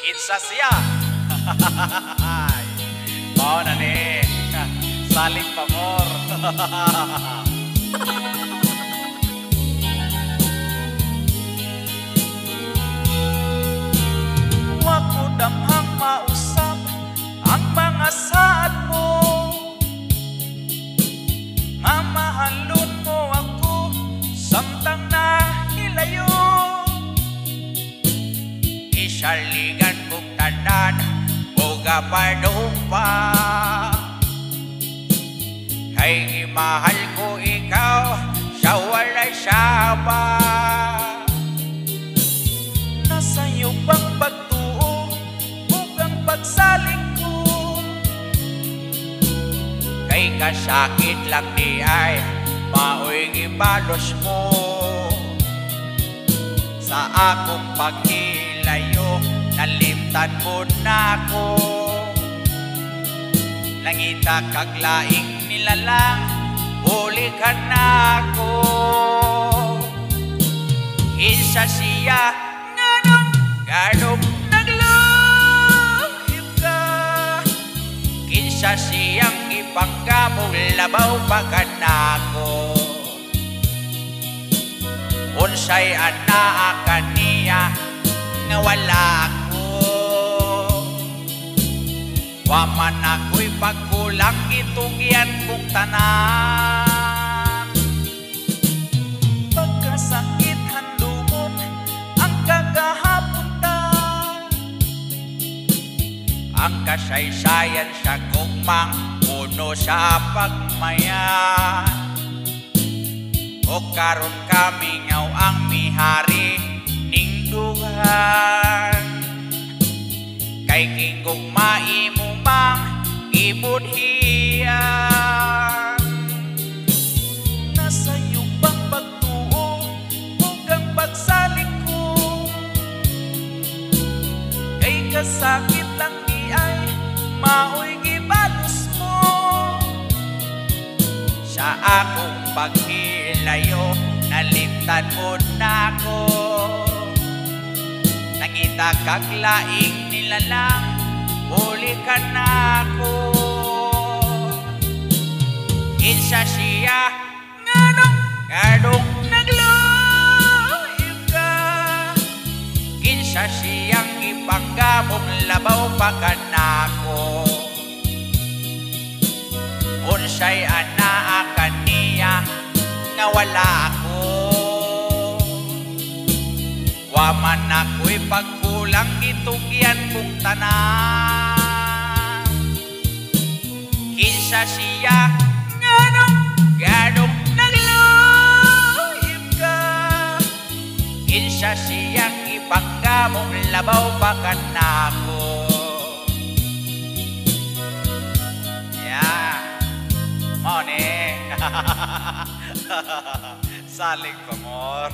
Kinsa siya? Mao na ni. Saling pamor. Wa ko damhang mausap ang mga saad mo. Mamahalon mo ako samtang nahilayo. Isaligan kong tanan o gapadong pa. Kay mahal ko ikaw sa walay saba. Nasa iyo bang pagtuo o ang pagsaling ko? Kay kasakit lang di ay maoy gibalos mo. Sa akong paghilayo nalimtan mo na ako. Langita kaglaing nilalang huli ka na ako. Isa siya ganong nagluhip ka. Kinsa siyang ipanggamong labaw pa ka na ako. Unsay anaa kaniya nga wala ako. Waman ako'y pagkulang itugyan kong tanan. Pagkasakit handumon ang kagahapon ta. Ang kasaysayan sa gugmang puno sa pagmayan. O karon kami ngaw ang mihari ning dugan. Kay kingkong maimumang ibudhiyan. Nasa iyo bang pagtuo o ang pagsaling ko? Kay kasakit lang di ay maoy gibalos mo. Sa akong paghilayo nalimtan mo na ako. Nangita kaglaing nilalang huli ka na ako. Kinsa siya ganong nagluhip ka. Kinsa siyang ipanggamong labaw pa ka na ako. Unsay anaa kaniya nga wala ako. Waman ako'y pagkulang itugyan kong tanan. Kinsa siya ganong nagluhip ka. Kinsa siyang ipanggamong labaw pa ka na ako. Mao ni. Saling pamor.